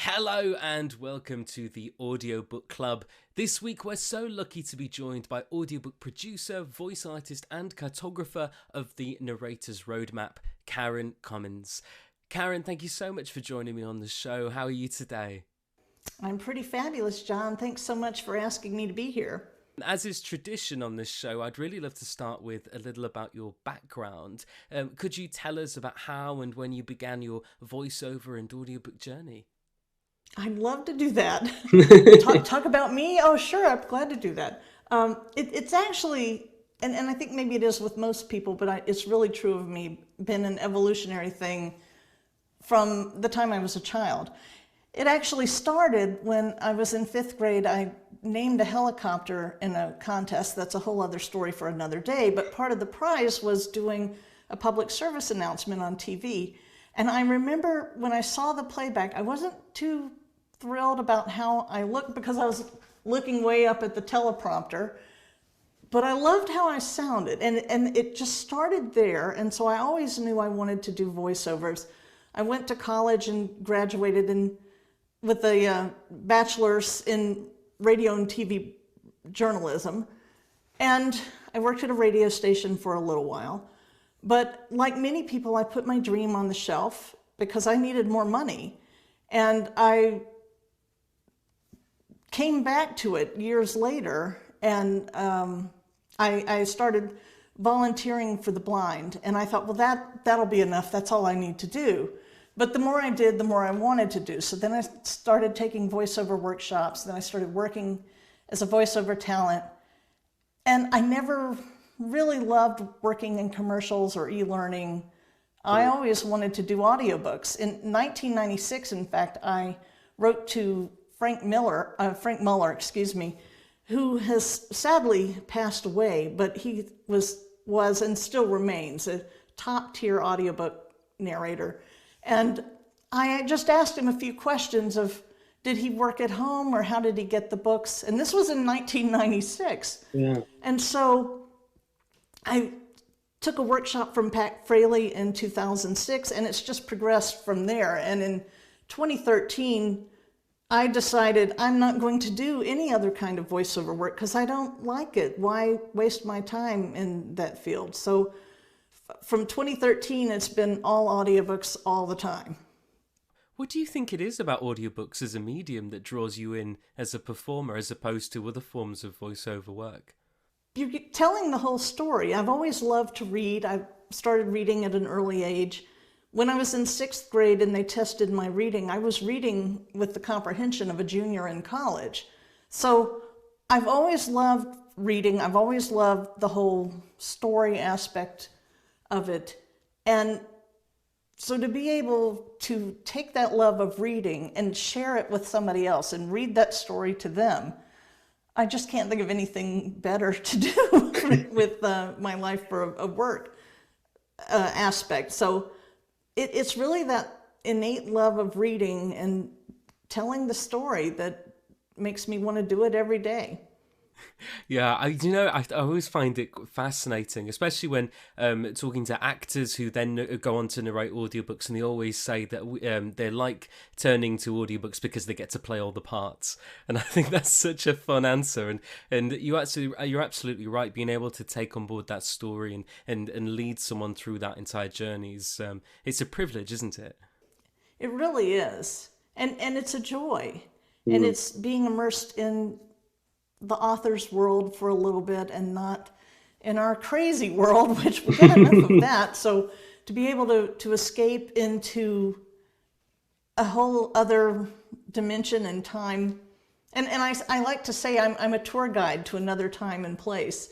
Hello and welcome to the Audiobook Club. This week we're so lucky to be joined by audiobook producer, voice artist and cartographer of the Narrators Roadmap, Commins. Karen, thank you so much for joining me on the show. How are you today? I'm pretty fabulous, John. Thanks so much for asking me to be here. As is tradition on this show, I'd really love to start with a little about your background. Could you tell us about how and when you began your voiceover and audiobook journey? I'd love to do that. Talk about me? Oh, sure, I'm glad to do that. It's actually, and I think maybe it is with most people, but it's really true of me, been an evolutionary thing from the time I was a child. It actually started when I was in 5th grade. I named a helicopter in a contest. That's a whole other story for another day, but part of the prize was doing a public service announcement on TV. And I remember when I saw the playback, I wasn't too thrilled about how I looked because I was looking way up at the teleprompter, but I loved how I sounded, and it just started there. And so I always knew I wanted to do voiceovers. I went to college and graduated with a bachelor's in radio and TV journalism, and I worked at a radio station for a little while. But like many people, I put my dream on the shelf because I needed more money. And I came back to it years later, and I started volunteering for the blind. And I thought, well, that'll be enough. That's all I need to do. But the more I did, the more I wanted to do. So then I started taking voiceover workshops. Then I started working as a voiceover talent. And I never really loved working in commercials or e-learning. I always wanted to do audiobooks. In 1996, in fact, I wrote to Frank Muller, who has sadly passed away, but he was and still remains a top-tier audiobook narrator. And I just asked him a few questions of, did he work at home or how did he get the books? And this was in 1996. Yeah. And so I took a workshop from Pat Fraley in 2006, and it's just progressed from there. And in 2013, I decided I'm not going to do any other kind of voiceover work because I don't like it. Why waste my time in that field? So from 2013, it's been all audiobooks all the time. What do you think it is about audiobooks as a medium that draws you in as a performer as opposed to other forms of voiceover work? You're telling the whole story. I've always loved to read. I started reading at an early age. When I was in 6th grade and they tested my reading, I was reading with the comprehension of a junior in college. So I've always loved reading. I've always loved the whole story aspect of it. And so to be able to take that love of reading and share it with somebody else and read that story to them, I just can't think of anything better to do with my life for a work aspect. So it's really that innate love of reading and telling the story that makes me want to do it every day. Yeah, I always find it fascinating, especially when talking to actors who then go on to narrate audiobooks, and they always say that they like turning to audiobooks because they get to play all the parts. And I think that's such a fun answer. And you're absolutely right. Being able to take on board that story and lead someone through that entire journey is it's a privilege, isn't it? It really is, and it's a joy, and it's being immersed in the author's world for a little bit and not in our crazy world, which we get enough of that. So to be able to escape into a whole other dimension and time. And I like to say I'm a tour guide to another time and place,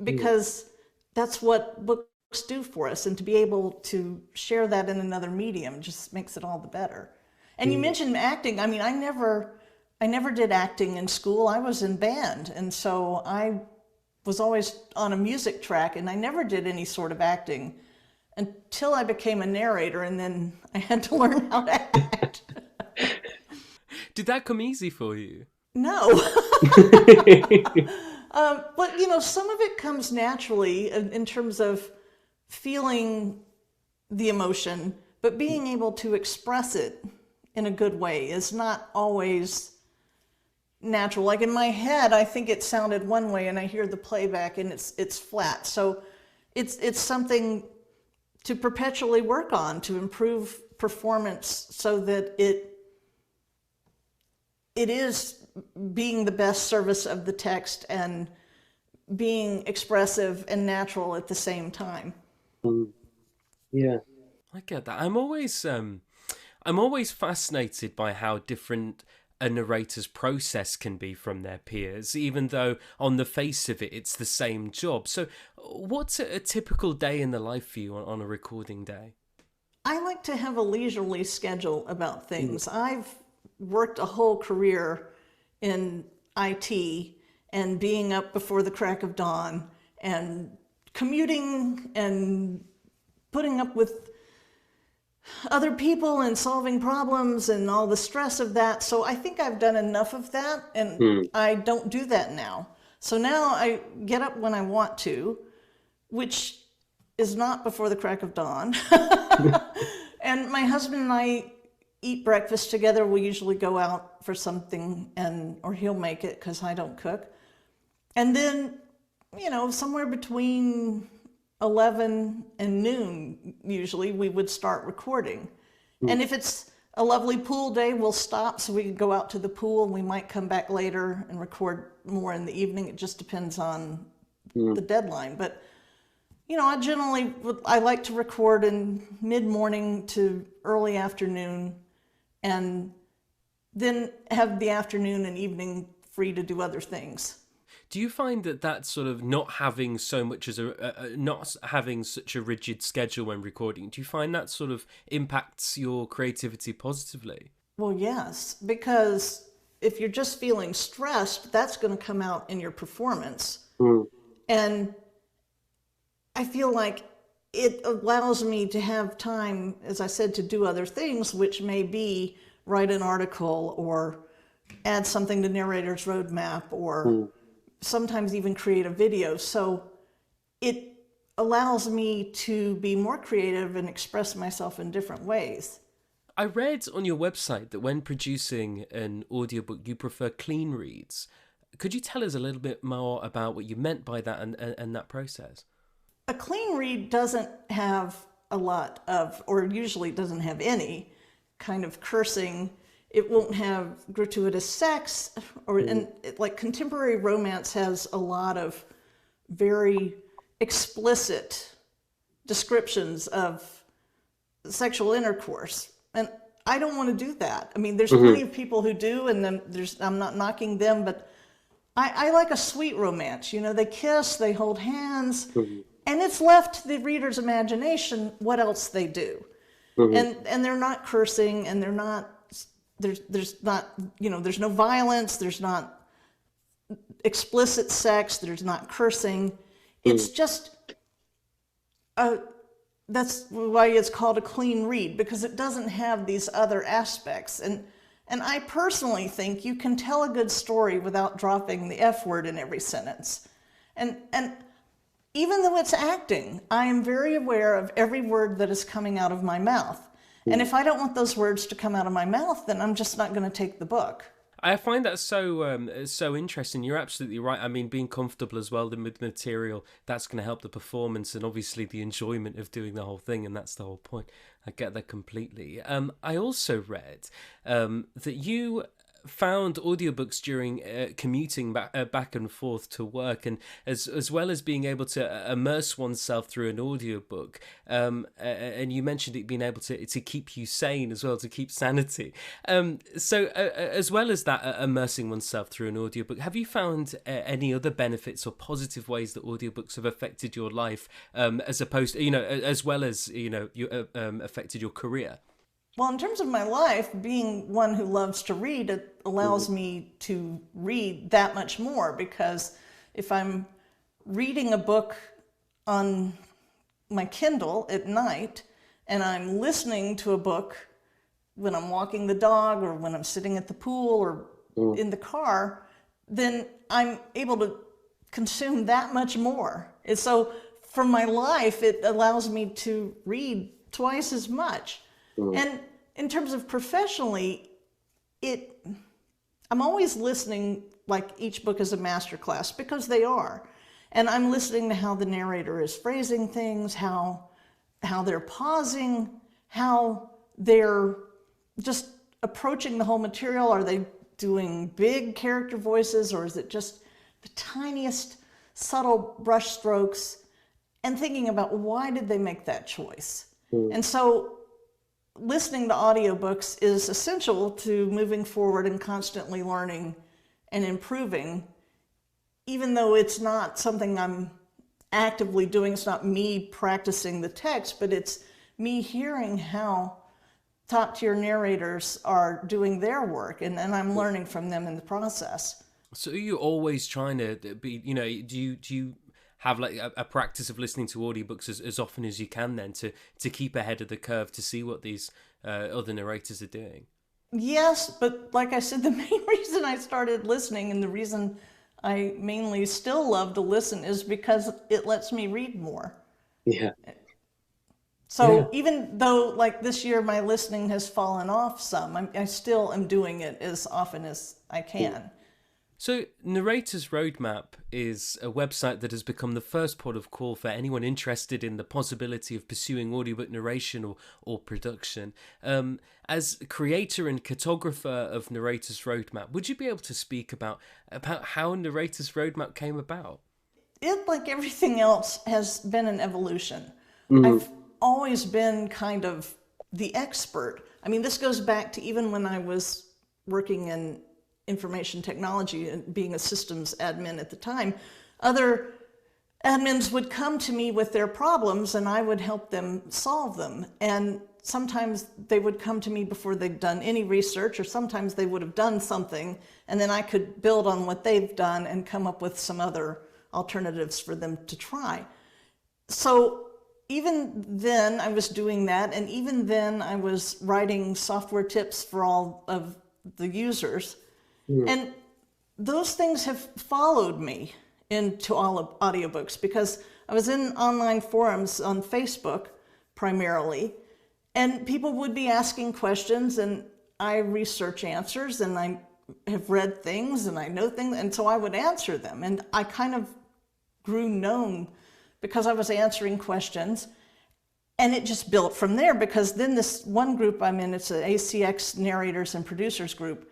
because that's what books do for us. And to be able to share that in another medium just makes it all the better. And you mentioned acting. I mean, I never did acting in school. I was in band, and so I was always on a music track, and I never did any sort of acting until I became a narrator, and then I had to learn how to act. Did that come easy for you? No. But, some of it comes naturally in terms of feeling the emotion, but being able to express it in a good way is not always natural. Like in my head, I think it sounded one way, and I hear the playback, and it's flat. So it's something to perpetually work on to improve performance, so that it is being the best service of the text and being expressive and natural at the same time. Yeah. I get that. I'm always fascinated by how different a narrator's process can be from their peers, even though on the face of it, it's the same job. So what's a typical day in the life for you on a recording day? I like to have a leisurely schedule about things. I've worked a whole career in IT and being up before the crack of dawn and commuting and putting up with other people and solving problems and all the stress of that. So I think I've done enough of that, and I don't do that now. So now I get up when I want to, which is not before the crack of dawn. And my husband and I eat breakfast together. We usually go out for something, or he'll make it because I don't cook. And then, somewhere between 11 and noon, usually, we would start recording. And if it's a lovely pool day, we'll stop so we can go out to the pool, and we might come back later and record more in the evening. It just depends on the deadline. But, I like to record in mid-morning to early afternoon, and then have the afternoon and evening free to do other things. Do you find that sort of not having so much as not having such a rigid schedule when recording, do you find that sort of impacts your creativity positively? Well, yes, because if you're just feeling stressed, that's going to come out in your performance. And I feel like it allows me to have time, as I said, to do other things, which may be write an article or add something to Narrator's roadmap, or sometimes even create a video. So it allows me to be more creative and express myself in different ways. I read on your website that when producing an audiobook, you prefer clean reads. Could you tell us a little bit more about what you meant by that and that process? A clean read doesn't have a lot of, or usually doesn't have any kind of cursing. It won't have gratuitous sex, like contemporary romance has a lot of very explicit descriptions of sexual intercourse. And I don't want to do that. I mean, there's plenty of people who do, and then I'm not knocking them, but I like a sweet romance. They kiss, they hold hands, and it's left to the reader's imagination what else they do. And they're not cursing, and they're not, there's not, there's no violence, there's not explicit sex, there's not cursing. It's just, that's why it's called a clean read, because it doesn't have these other aspects. And I personally think you can tell a good story without dropping the F word in every sentence. And even though it's acting, I am very aware of every word that is coming out of my mouth. And if I don't want those words to come out of my mouth, then I'm just not going to take the book. I find that so interesting. You're absolutely right. I mean, being comfortable as well with material, that's going to help the performance and obviously the enjoyment of doing the whole thing, and that's the whole point. I get that completely. I also read that you found audiobooks during commuting back and forth to work, and as well as being able to immerse oneself through an audiobook, and you mentioned it being able to keep you sane as well, to keep sanity. So as well as that, immersing oneself through an audiobook, have you found any other benefits or positive ways that audiobooks have affected your life, as opposed to, as well as you affected your career? Well, in terms of my life, being one who loves to read, it allows me to read that much more, because if I'm reading a book on my Kindle at night and I'm listening to a book when I'm walking the dog or when I'm sitting at the pool or in the car, then I'm able to consume that much more. And so for my life, it allows me to read twice as much. And in terms of professionally, I'm always listening like each book is a masterclass, because they are. And I'm listening to how the narrator is phrasing things, how they're pausing, how they're just approaching the whole material. Are they doing big character voices, or is it just the tiniest subtle brush strokes? And thinking about, why did they make that choice? And so listening to audiobooks is essential to moving forward and constantly learning and improving, even though it's not something I'm actively doing. It's not me practicing the text, but it's me hearing how top-tier narrators are doing their work, and I'm learning from them in the process. So are you always trying to be, do you have like a practice of listening to audiobooks as often as you can then to keep ahead of the curve, to see what these other narrators are doing? Yes, but like I said, the main reason I started listening, and the reason I mainly still love to listen, is because it lets me read more. Yeah. So even though like this year my listening has fallen off some, I still am doing it as often as I can. So Narrator's Roadmap is a website that has become the first port of call for anyone interested in the possibility of pursuing audiobook narration or production. As creator and cartographer of Narrator's Roadmap, would you be able to speak about how Narrator's Roadmap came about? It, like everything else, has been an evolution. I've always been kind of the expert. I mean, this goes back to even when I was working in information technology and being a systems admin at the time. Other admins would come to me with their problems and I would help them solve them. And sometimes they would come to me before they'd done any research, or sometimes they would have done something, and then I could build on what they've done and come up with some other alternatives for them to try. So even then I was doing that, and even then I was writing software tips for all of the users. And those things have followed me into all of audiobooks, because I was in online forums on Facebook primarily, and people would be asking questions, and I research answers, and I have read things and I know things, and so I would answer them. And I kind of grew known because I was answering questions, and it just built from there, because then this one group I'm in, it's an ACX narrators and producers group,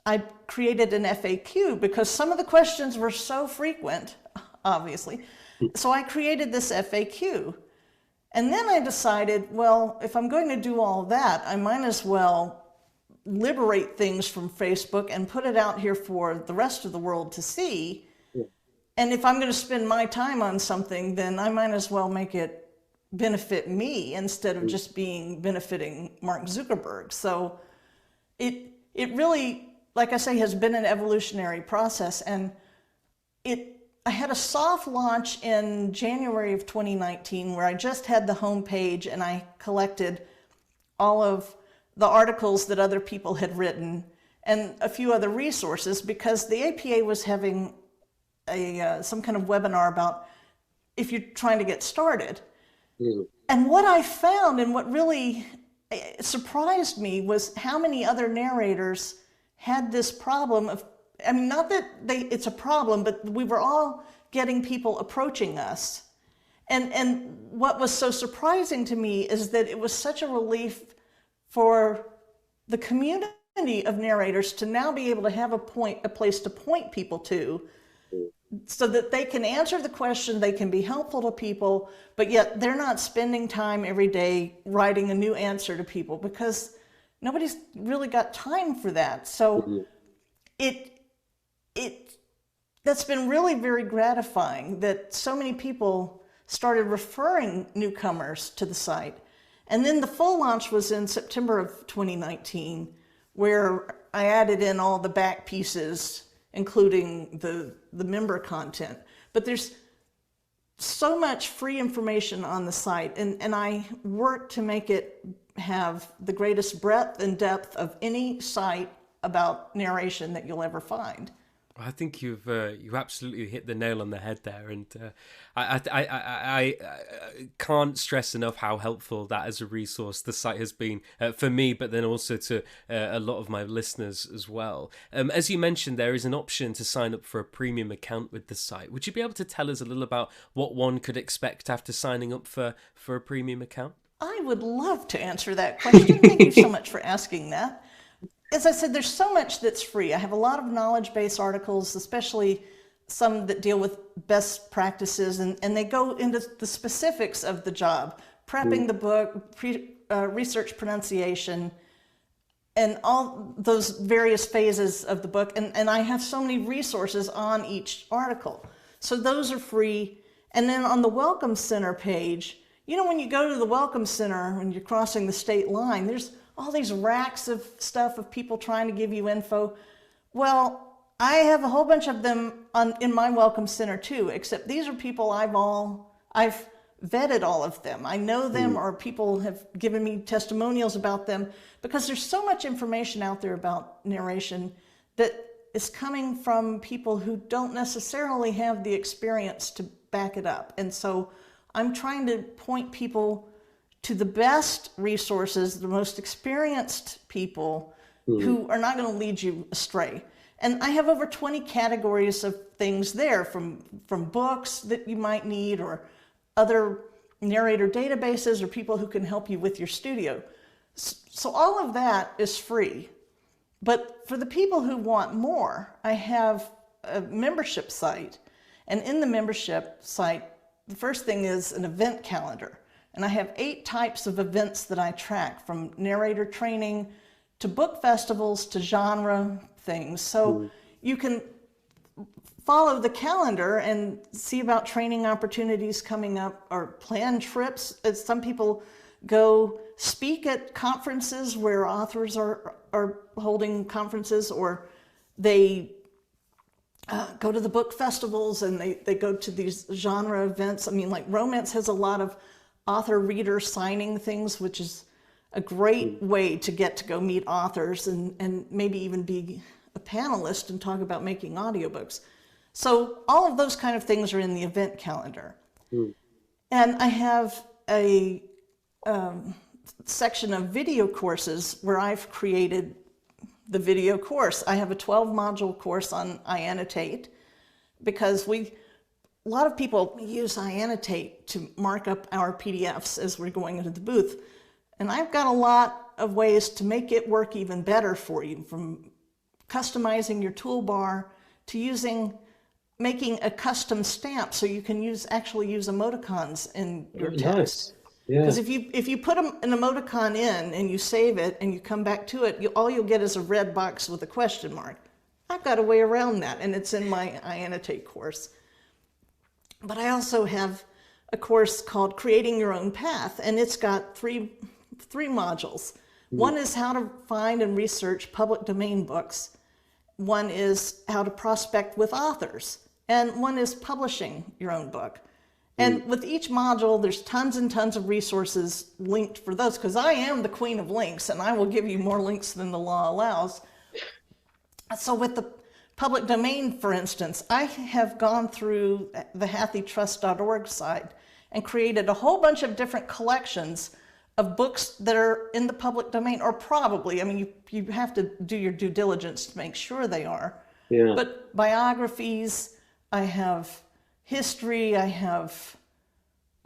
I created an FAQ because some of the questions were so frequent, obviously. So I created this FAQ. And then I decided, well, if I'm going to do all that, I might as well liberate things from Facebook and put it out here for the rest of the world to see. And if I'm going to spend my time on something, then I might as well make it benefit me instead of just benefiting Mark Zuckerberg. So it really, like I say, has been an evolutionary process. And I had a soft launch in January of 2019 where I just had the homepage and I collected all of the articles that other people had written and a few other resources, because the APA was having some kind of webinar about if you're trying to get started. And what I found, and what really surprised me, was how many other narrators had this problem of, I mean, not that it's a problem, but we were all getting people approaching us. And what was so surprising to me is that it was such a relief for the community of narrators to now be able to have a place to point people to, so that they can answer the question, they can be helpful to people, but yet they're not spending time every day writing a new answer to people, because nobody's really got time for that. So that's been really very gratifying that so many people started referring newcomers to the site. And then the full launch was in September of 2019, where I added in all the back pieces, including the member content. But there's so much free information on the site, and I worked to make it have the greatest breadth and depth of any site about narration that you'll ever find. I think you absolutely hit the nail on the head there, and I can't stress enough how helpful that as a resource the site has been for me, but then also to a lot of my listeners as well. As you mentioned, there is an option to sign up for a premium account with the site. Would you be able to tell us a little about what one could expect after signing up for a premium account? I would love to answer that question. Thank you so much for asking that. As I said, there's so much that's free. I have a lot of knowledge-based articles, especially some that deal with best practices, and they go into the specifics of the job, prepping the book, research pronunciation, and all those various phases of the book. And I have so many resources on each article. So those are free. And then on the Welcome Center page, you know, when you go to the Welcome Center, when you're crossing the state line, there's all these racks of stuff of people trying to give you info. Well, I have a whole bunch of them in my Welcome Center too, except these are people I've vetted all of them. I know them, or people have given me testimonials about them, because there's so much information out there about narration that is coming from people who don't necessarily have the experience to back it up. And so I'm trying to point people to the best resources, the most experienced people who are not going to lead you astray. And I have over 20 categories of things there, from books that you might need, or other narrator databases, or people who can help you with your studio. So all of that is free. But for the people who want more, I have a membership site. And in the membership site, the first thing is an event calendar. And I have 8 types of events that I track, from narrator training to book festivals to genre things. So you can follow the calendar and see about training opportunities coming up, or plan trips. As some people go speak at conferences where authors are holding conferences, or they go to the book festivals, and they go to these genre events. I mean, like romance has a lot of author-reader signing things, which is a great way to get to go meet authors and maybe even be a panelist and talk about making audiobooks. So all of those kind of things are in the event calendar. And I have a section of video courses where I've created the video course. I have a 12-module course on iAnnotate, because a lot of people use iAnnotate to mark up our PDFs as we're going into the booth. And I've got a lot of ways to make it work even better for you, from customizing your toolbar to making a custom stamp so you can actually use emoticons in your text. Nice. Yeah. Because if you put an emoticon in and you save it and you come back to it, all you'll get is a red box with a question mark. I've got a way around that, and it's in my iAnnotate course. But I also have a course called Creating Your Own Path, and it's got three modules. One is how to find and research public domain books. One is how to prospect with authors. And one is publishing your own book. And with each module, there's tons and tons of resources linked for those, because I am the queen of links, and I will give you more links than the law allows. So with the public domain, for instance, I have gone through the hathytrust.org site and created a whole bunch of different collections of books that are in the public domain, or probably, I mean, you have to do your due diligence to make sure they are. Yeah. But biographies, I have history, I have,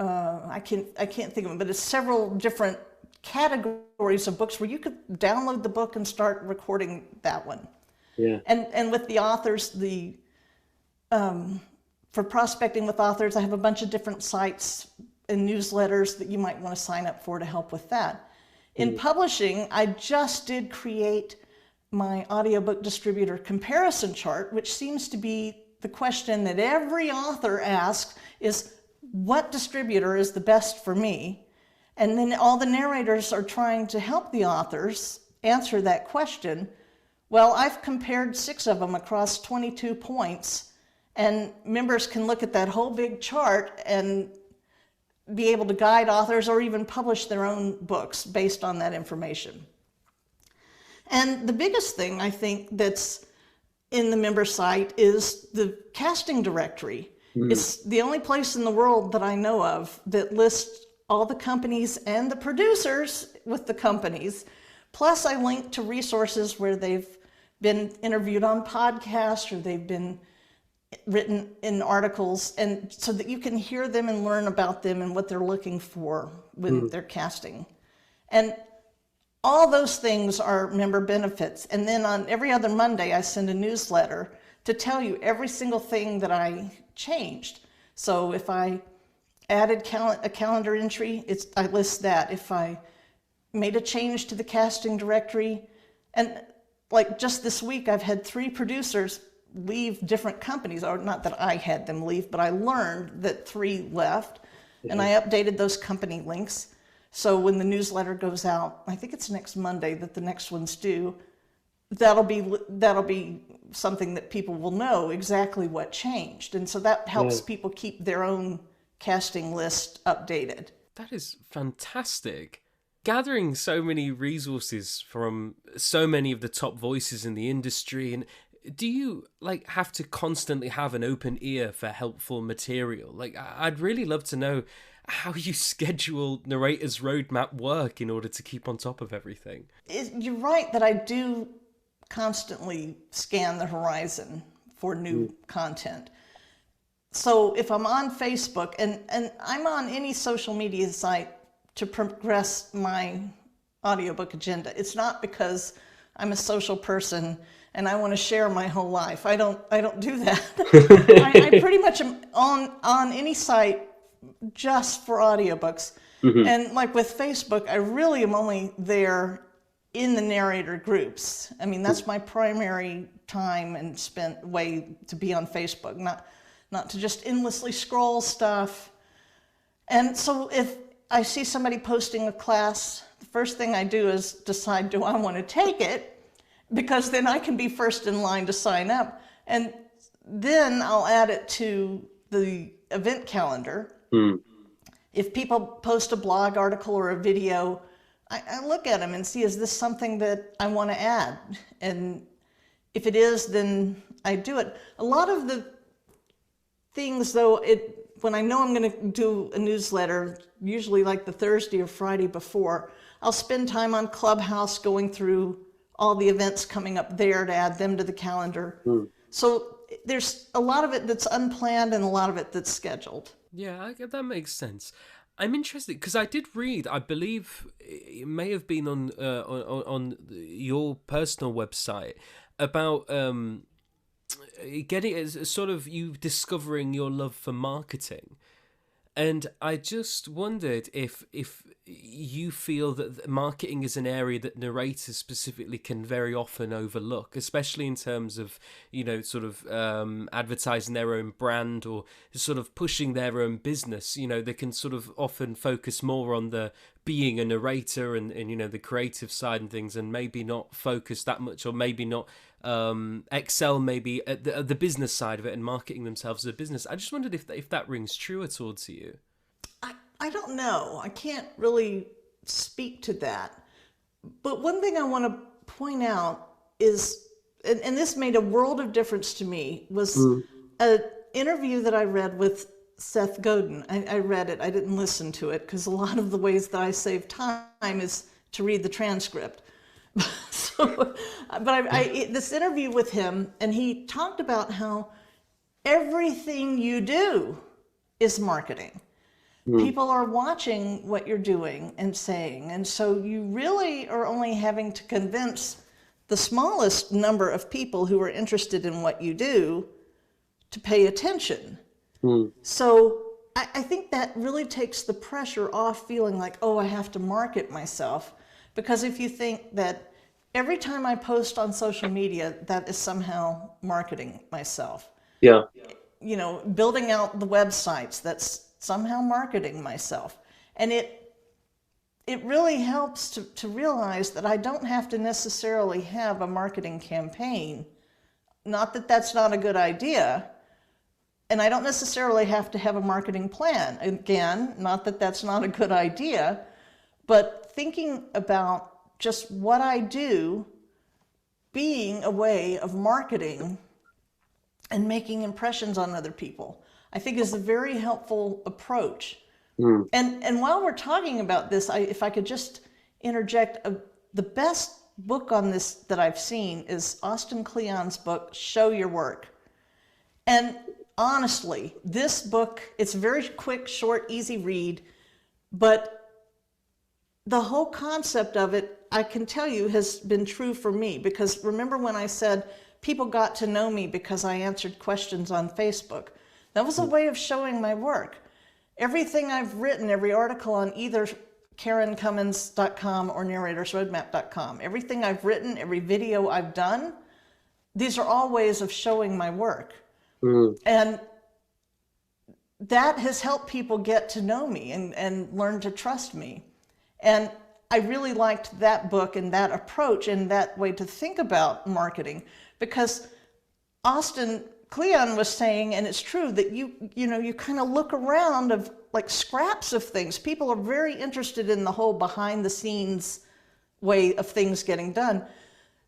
I can't think of them, but it's several different categories of books where you could download the book and start recording that one. Yeah. And with the authors, for prospecting with authors, I have a bunch of different sites and newsletters that you might want to sign up for to help with that. In publishing, I just did create my audiobook distributor comparison chart, which seems to be the question that every author asks, is what distributor is the best for me? And then all the narrators are trying to help the authors answer that question. Well, I've compared 6 of them across 22 points, and members can look at that whole big chart and be able to guide authors or even publish their own books based on that information. And the biggest thing I think that's in the member site is the casting directory. It's the only place in the world that I know of that lists all the companies and the producers with the companies. Plus, I link to resources where they've been interviewed on podcasts or they've been written in articles, and so that you can hear them and learn about them and what they're looking for with their casting. And all those things are member benefits. And then on every other Monday, I send a newsletter to tell you every single thing that I changed. So if I added a calendar entry, I list that. If I made a change to the casting directory, and like just this week, I've had 3 producers leave different companies, or not that I had them leave, but I learned that 3 left, and I updated those company links. So when the newsletter goes out, I think it's next Monday that the next one's due, that'll be something that people will know exactly what changed. And so that helps people keep their own casting list updated. That is fantastic. Gathering so many resources from so many of the top voices in the industry, and do you have to constantly have an open ear for helpful material? I'd really love to know how you schedule Narrator's roadmap work in order to keep on top of everything. You're right that I do constantly scan the horizon for new content. So if I'm on Facebook, and I'm on any social media site to progress my audiobook agenda, it's not because I'm a social person and I want to share my whole life. I don't do that. I pretty much am on any site just for audiobooks. And like with Facebook, I really am only there in the narrator groups. I mean, that's my primary time and spent way to be on Facebook, not to just endlessly scroll stuff. And so if I see somebody posting a class, the first thing I do is decide, do I want to take it? Because then I can be first in line to sign up. And then I'll add it to the event calendar. If people post a blog article or a video, I look at them and see, is this something that I want to add? And if it is, then I do it. A lot of the things, though, when I know I'm going to do a newsletter, usually like the Thursday or Friday before, I'll spend time on Clubhouse going through all the events coming up there to add them to the calendar. So there's a lot of it that's unplanned and a lot of it that's scheduled. Yeah, that makes sense. I'm interested because I did read, I believe it may have been on your personal website, about getting sort of you discovering your love for marketing. And I just wondered if you feel that marketing is an area that narrators specifically can very often overlook, especially in terms of, sort of advertising their own brand or sort of pushing their own business. They can sort of often focus more on the being a narrator and the creative side and things, and maybe not focus that much, or maybe not excel maybe at the business side of it and marketing themselves as a business. I just wondered if that rings true at all to you. I don't know. I can't really speak to that. But one thing I want to point out is, and this made a world of difference to me, was an interview that I read with Seth Godin. I read it. I didn't listen to it because a lot of the ways that I save time is to read the transcript. This interview with him, and he talked about how everything you do is marketing. People are watching what you're doing and saying, and so you really are only having to convince the smallest number of people who are interested in what you do to pay attention. So I think that really takes the pressure off feeling like, oh, I have to market myself. Because if you think that every time I post on social media, that is somehow marketing myself. Yeah. Building out the websites, that's somehow marketing myself. And it really helps to realize that I don't have to necessarily have a marketing campaign. Not that that's not a good idea. And I don't necessarily have to have a marketing plan. Again, not that that's not a good idea, but thinking about just what I do being a way of marketing and making impressions on other people, I think is a very helpful approach. And while we're talking about this, if I could just interject, the best book on this that I've seen is Austin Kleon's book, Show Your Work. And honestly, this book, it's very quick, short, easy read, but the whole concept of it, I can tell you, has been true for me. Because remember when I said people got to know me because I answered questions on Facebook? That was a way of showing my work. Everything I've written, every article on either KarenCommins.com or narratorsroadmap.com, everything I've written, every video I've done, these are all ways of showing my work. And that has helped people get to know me and learn to trust me. And I really liked that book and that approach and that way to think about marketing, because Austin Kleon was saying, and it's true, that you kind of look around of like scraps of things. People are very interested in the whole behind the scenes way of things getting done.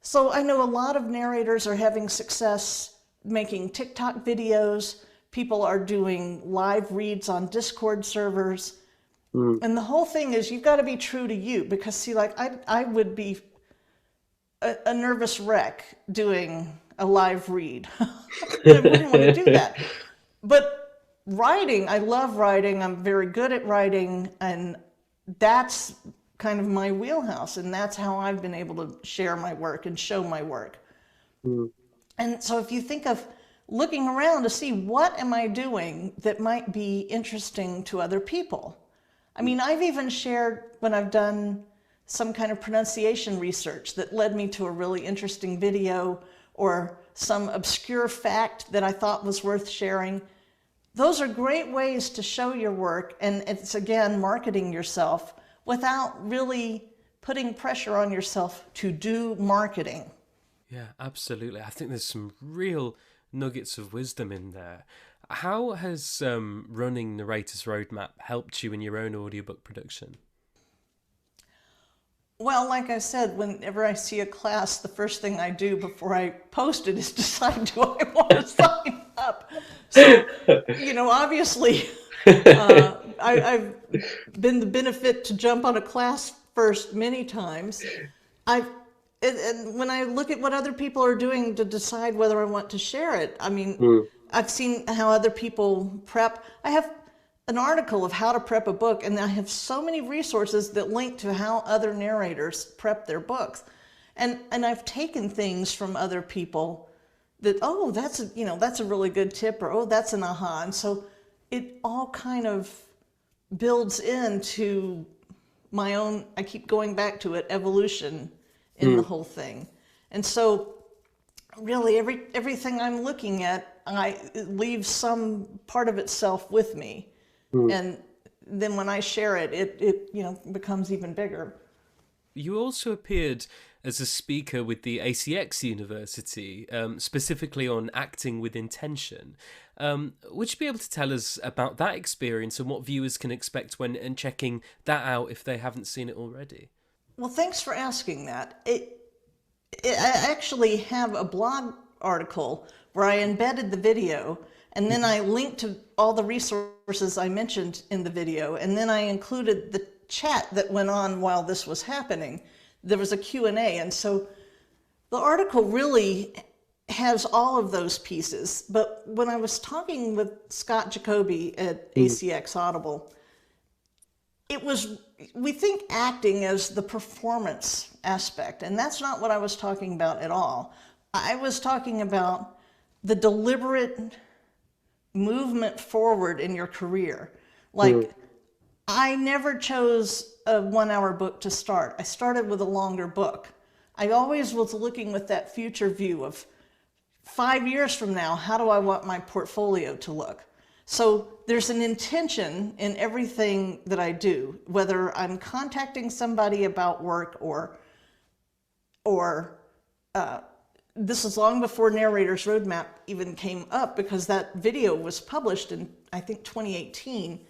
So I know a lot of narrators are having success making TikTok videos. People are doing live reads on Discord servers. And the whole thing is you've got to be true to you, because see, like I would be a nervous wreck doing a live read. I wouldn't want to do that. But writing, I love writing. I'm very good at writing, and that's kind of my wheelhouse, and that's how I've been able to share my work and show my work. And so if you think of looking around to see what am I doing that might be interesting to other people. I mean, I've even shared when I've done some kind of pronunciation research that led me to a really interesting video or some obscure fact that I thought was worth sharing. Those are great ways to show your work, and it's, again, marketing yourself without really putting pressure on yourself to do marketing. Yeah, absolutely. I think there's some real nuggets of wisdom in there. How has running Narrator's Roadmap helped you in your own audiobook production? Well, like I said, whenever I see a class, the first thing I do before I post it is decide, do I want to sign up? So, obviously, I've been the benefit to jump on a class first many times. And when I look at what other people are doing to decide whether I want to share it, I mean, I've seen how other people prep. I have an article of how to prep a book, and I have so many resources that link to how other narrators prep their books. And I've taken things from other people that, oh, that's a really good tip, or oh, that's an aha. And so it all kind of builds into my own, I keep going back to it, evolution in the whole thing. And so really everything I'm looking at, it leaves some part of itself with me. And then when I share it, it becomes even bigger. You also appeared as a speaker with the ACX University, specifically on acting with intention. Would you be able to tell us about that experience and what viewers can expect when checking that out if they haven't seen it already? Well, thanks for asking that. I actually have a blog article where I embedded the video, and then I linked to all the resources I mentioned in the video, and then I included the chat that went on while this was happening. There was a Q&A, and so the article really has all of those pieces. But when I was talking with Scott Jacoby at ACX Audible, we think acting as the performance aspect, and that's not what I was talking about at all. I was talking about the deliberate movement forward in your career. Like, I never chose a 1-hour book to start. I started with a longer book. I always was looking with that future view of 5 years from now, how do I want my portfolio to look? So there's an intention in everything that I do, whether I'm contacting somebody about work or this is long before Narrator's Roadmap even came up, because that video was published in, I think, 2018.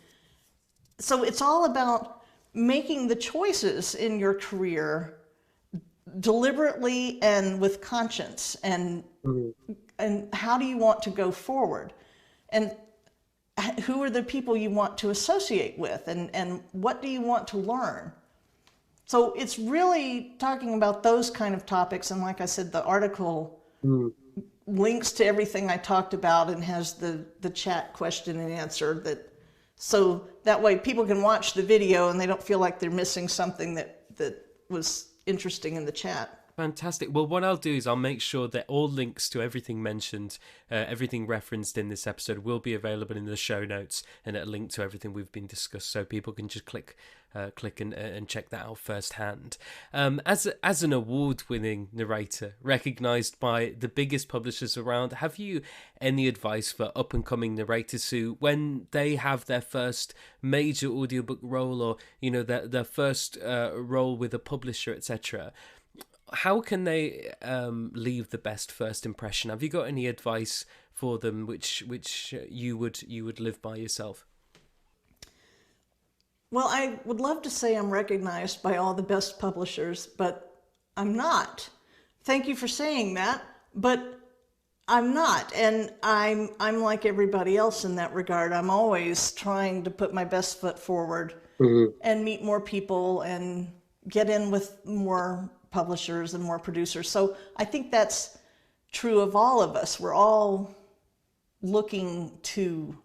So it's all about making the choices in your career deliberately and with conscience, and how do you want to go forward, and who are the people you want to associate with, and what do you want to learn. So it's really talking about those kind of topics. And like I said, the article links to everything I talked about and has the chat question and answer, so that way people can watch the video and they don't feel like they're missing something that was interesting in the chat. Fantastic. Well, what I'll do is I'll make sure that all links to everything mentioned, everything referenced in this episode will be available in the show notes, and a link to everything we've been discussed, so people can just click and check that out firsthand. As an award-winning narrator, recognised by the biggest publishers around, have you any advice for up-and-coming narrators who, when they have their first major audiobook role, or their first role with a publisher, etc., how can they leave the best first impression? Have you got any advice for them which you would live by yourself? Well, I would love to say I'm recognized by all the best publishers, but I'm not. Thank you for saying that, but I'm not, and I'm like everybody else in that regard. I'm always trying to put my best foot forward and meet more people and get in with more publishers and more producers. So I think that's true of all of us. We're all looking to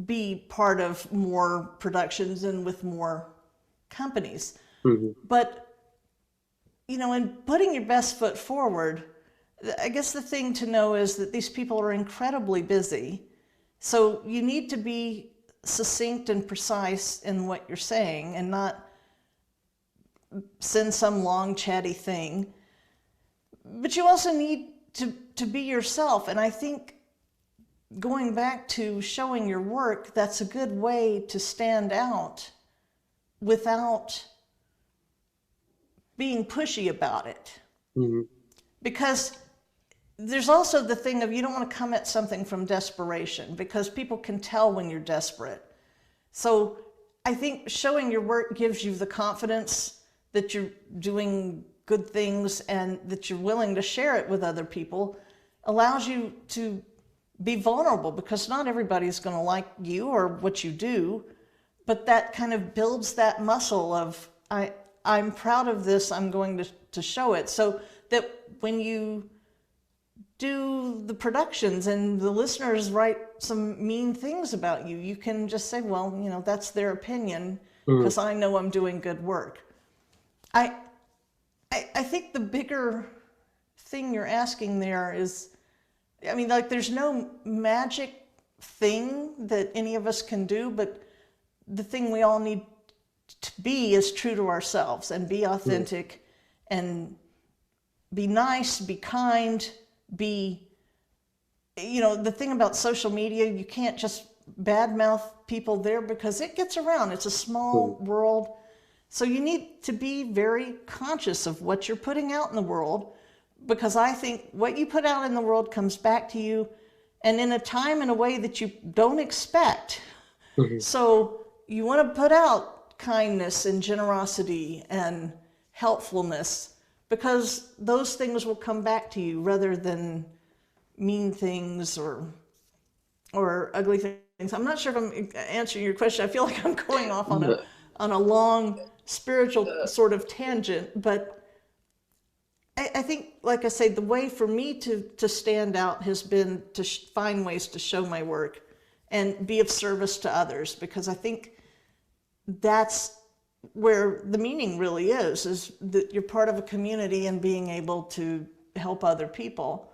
be part of more productions and with more companies. But, in putting your best foot forward, I guess the thing to know is that these people are incredibly busy. So you need to be succinct and precise in what you're saying and not send some long chatty thing. But you also need to be yourself. And I think going back to showing your work, that's a good way to stand out without being pushy about it. Because there's also the thing of, you don't want to come at something from desperation, because people can tell when you're desperate. So I think showing your work gives you the confidence that you're doing good things and that you're willing to share it with other people, allows you to be vulnerable, because not everybody's going to like you or what you do, but that kind of builds that muscle of, I'm proud of this, I'm going to show it, so that when you do the productions and the listeners write some mean things about you, you can just say, well, that's their opinion, because I know I'm doing good work. I think the bigger thing you're asking there is, there's no magic thing that any of us can do, but the thing we all need to be is true to ourselves and be authentic and be nice, be kind, be, the thing about social media, you can't just badmouth people there because it gets around. It's a small world. So you need to be very conscious of what you're putting out in the world, because I think what you put out in the world comes back to you, and in a time and a way that you don't expect. So you want to put out kindness and generosity and helpfulness, because those things will come back to you rather than mean things or ugly things. I'm not sure if I'm answering your question. I feel like I'm going off on a long spiritual sort of tangent, but I think, like I say, the way for me to stand out has been to find ways to show my work and be of service to others, because I think that's where the meaning really is that you're part of a community, and being able to help other people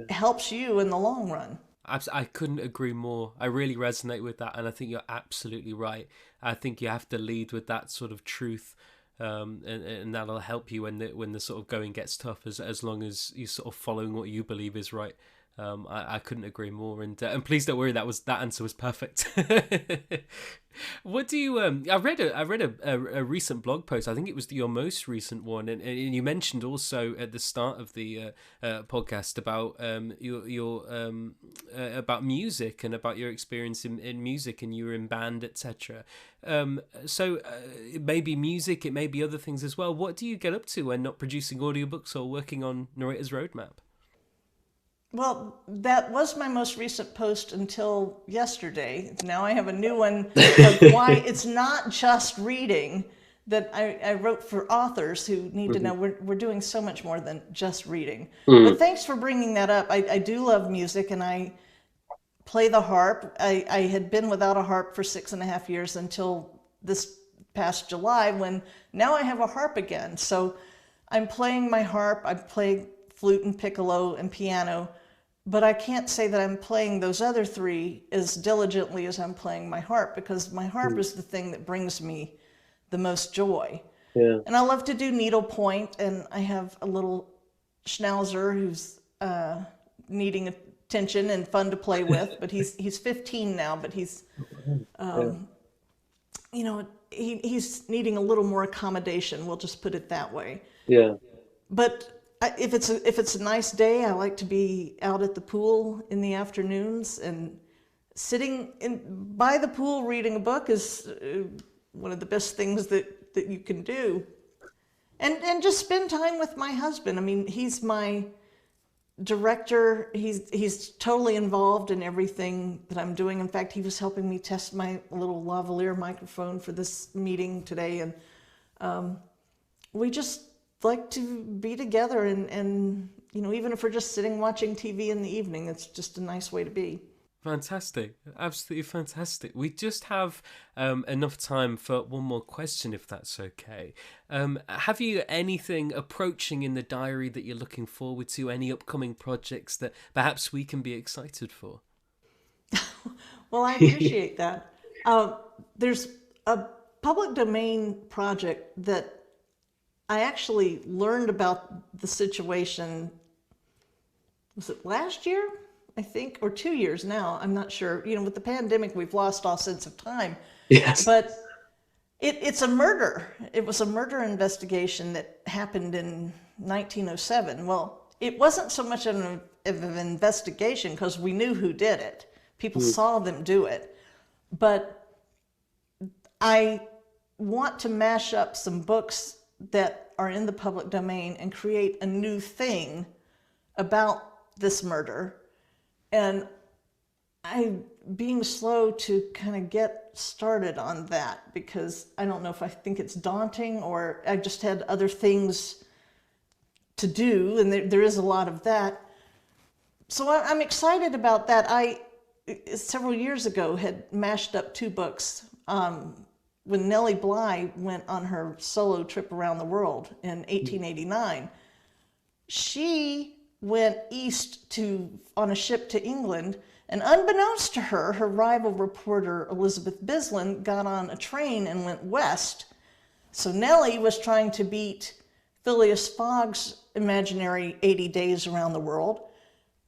helps you in the long run. I couldn't agree more. I really resonate with that, and I think you're absolutely right. I think you have to lead with that sort of truth, and that'll help you when the sort of going gets tough, as long as you're sort of following what you believe is right. I couldn't agree more, and please don't worry, that answer was perfect. What do you? I read a recent blog post. I think it was your most recent one, and you mentioned also at the start of the podcast about your about music and about your experience in music, and you were in band, etc. So it may be music, it may be other things as well. What do you get up to when not producing audiobooks or working on Narrator's Roadmap? Well, that was my most recent post until yesterday. Now I have a new one of why it's not just reading, that I wrote for authors who need to know we're doing so much more than just reading. But thanks for bringing that up. I do love music, and I play the harp. I had been without a harp for 6.5 years until this past July, when now I have a harp again. So I'm playing my harp. I play flute and piccolo and piano, but I can't say that I'm playing those other three as diligently as I'm playing my harp, because my harp is the thing that brings me the most joy. Yeah. And I love to do needlepoint, and I have a little schnauzer who's needing attention and fun to play with, but he's 15 now, but he's you know, he's needing a little more accommodation, we'll just put it that way. Yeah. But if it's a nice day, I like to be out at the pool in the afternoons, and sitting by the pool reading a book is one of the best things that you can do. And just spend time with my husband. I mean, he's my director. He's totally involved in everything that I'm doing. In fact, he was helping me test my little lavalier microphone for this meeting today, and we just like to be together, and you know, even if we're just sitting watching TV in the evening, it's just a nice way to be. Fantastic, absolutely fantastic. We just have enough time for one more question, if that's okay. Have you anything approaching in the diary that you're looking forward to? Any upcoming projects that perhaps we can be excited for? Well, I appreciate that. There's a public domain project that I actually learned about the situation, was it last year, I think, or 2 years now? I'm not sure. You know, with the pandemic, we've lost all sense of time. Yes. But it's a murder. It was a murder investigation that happened in 1907. Well, it wasn't so much of an investigation, because we knew who did it. People saw them do it. But I want to mash up some books that are in the public domain and create a new thing about this murder. And I'm being slow to kind of get started on that, because I don't know if I think it's daunting, or I just had other things to do, and there is a lot of that. So I'm excited about that. I, several years ago, had mashed up 2 books. When Nellie Bly went on her solo trip around the world in 1889, she went east on a ship to England, and unbeknownst to her, her rival reporter Elizabeth Bislin got on a train and went west. So Nellie was trying to beat Phileas Fogg's imaginary 80 days around the world,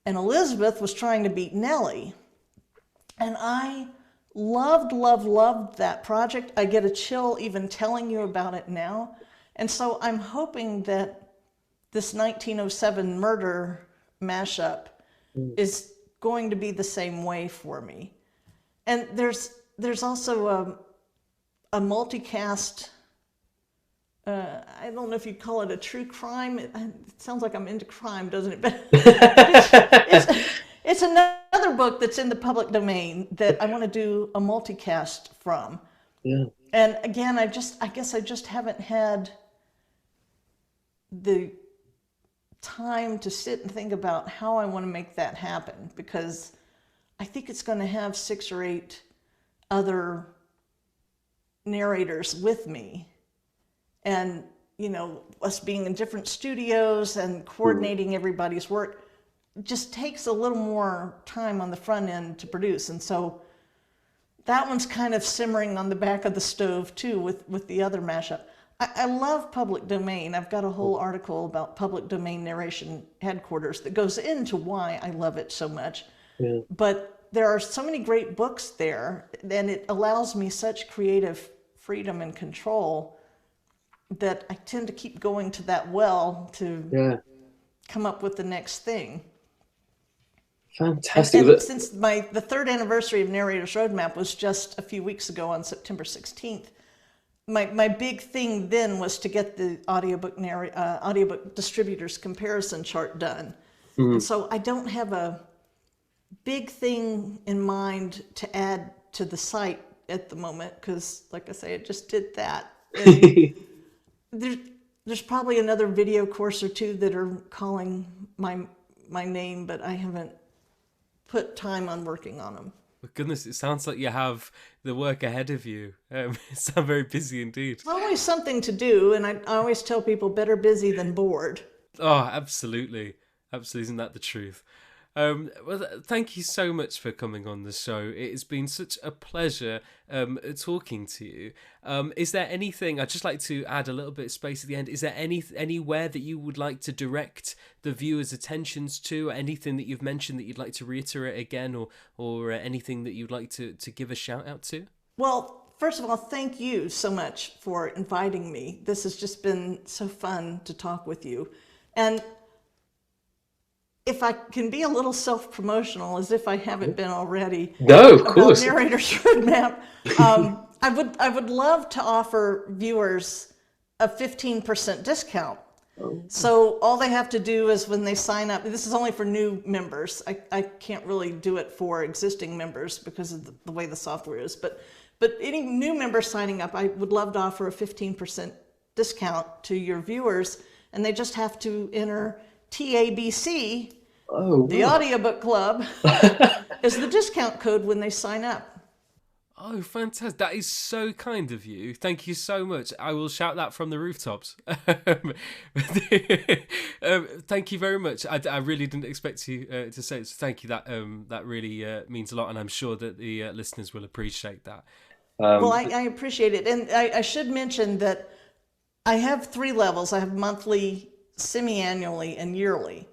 and Elizabeth was trying to beat Nellie. And I loved that project. I get a chill even telling you about it now. And so I'm hoping that this 1907 murder mashup is going to be the same way for me. And there's also a multicast, I don't know if you'd call it a true crime. It sounds like I'm into crime, doesn't it? But it's another book that's in the public domain that I want to do a multicast from. Yeah. And again, I guess I just haven't had the time to sit and think about how I want to make that happen, because I think it's going to have 6 or 8 other narrators with me. And, you know, us being in different studios and coordinating everybody's work just takes a little more time on the front end to produce. And so that one's kind of simmering on the back of the stove too with the other mashup. I love public domain. I've got a whole article about public domain narration headquarters that goes into why I love it so much. Yeah. But there are so many great books there, and it allows me such creative freedom and control that I tend to keep going to that well to Yeah. come up with the next thing. Fantastic. And since the third anniversary of Narrator's Roadmap was just a few weeks ago on September 16th, my big thing then was to get the audiobook distributors comparison chart done. And so I don't have a big thing in mind to add to the site at the moment because, like I say, I just did that. There's probably another video course or two that are calling my name, but I haven't put time on working on them. Oh, goodness, it sounds like you have the work ahead of you. You sound very busy indeed. It's always something to do, and I always tell people better busy than bored. Oh, absolutely. Absolutely, isn't that the truth? Well, thank you so much for coming on the show. It has been such a pleasure talking to you. Is there anything, I'd just like to add a little bit of space at the end, is there anywhere that you would like to direct the viewers' attentions to, anything that you've mentioned that you'd like to reiterate again, or anything that you'd like to give a shout out to? Well, first of all, thank you so much for inviting me. This has just been so fun to talk with you. And if I can be a little self-promotional, as if I haven't been already, No, of course. about Narrator's Roadmap, I would love to offer viewers a 15% discount. So all they have to do is when they sign up, this is only for new members. I can't really do it for existing members because of the way the software is. But any new member signing up, I would love to offer a 15% discount to your viewers. And they just have to enter TABC, the Audiobook Club, is the discount code when they sign up. Oh, fantastic. That is so kind of you. Thank you so much. I will shout that from the rooftops. Thank you very much. I really didn't expect you to say it, so thank you. That really means a lot, and I'm sure that the listeners will appreciate that. Well, I appreciate it. And I should mention that I have 3 levels. I have monthly, semi-annually, and yearly.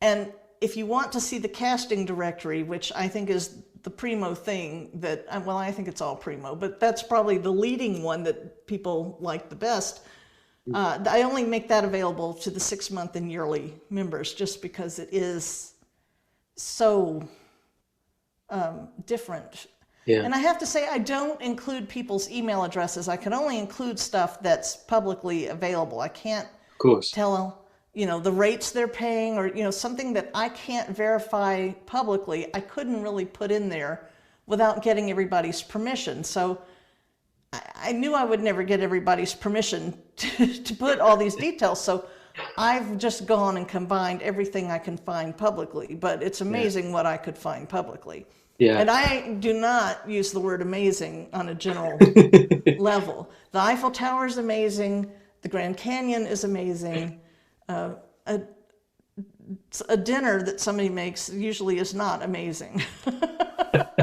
And if you want to see the casting directory, which I think is the primo thing that, well, I think it's all primo, but that's probably the leading one that people like the best. I only make that available to the 6-month and yearly members just because it is so different. Yeah. And I have to say, I don't include people's email addresses. I can only include stuff that's publicly available. I can't tell the rates they're paying, or something that I can't verify publicly. I couldn't really put in there without getting everybody's permission. So I knew I would never get everybody's permission to put all these details. So I've just gone and combined everything I can find publicly. But it's amazing what I could find publicly. Yeah. And I do not use the word amazing on a general level. The Eiffel Tower is amazing. The Grand Canyon is amazing. A dinner that somebody makes usually is not amazing. But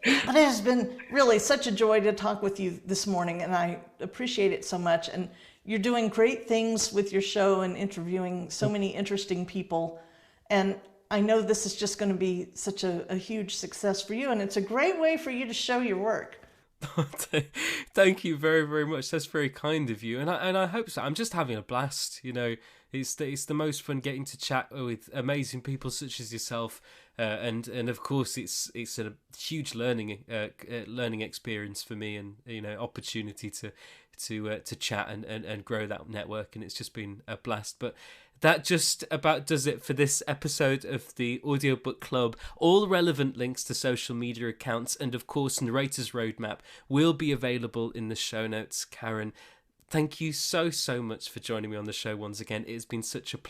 it has been really such a joy to talk with you this morning, and I appreciate it so much. And you're doing great things with your show and interviewing so many interesting people. And I know this is just going to be such a huge success for you, and it's a great way for you to show your work. Thank you very, very much. That's very kind of you, and I hope so. I'm just having a blast. It's the most fun getting to chat with amazing people such as yourself, and of course it's a huge learning experience for me, and opportunity to chat and grow that network, and it's just been a blast. But that just about does it for this episode of the Audiobook Club. All relevant links to social media accounts and, of course, Narrator's Roadmap will be available in the show notes. Karen, thank you so much for joining me on the show once again. It's been such a pleasure.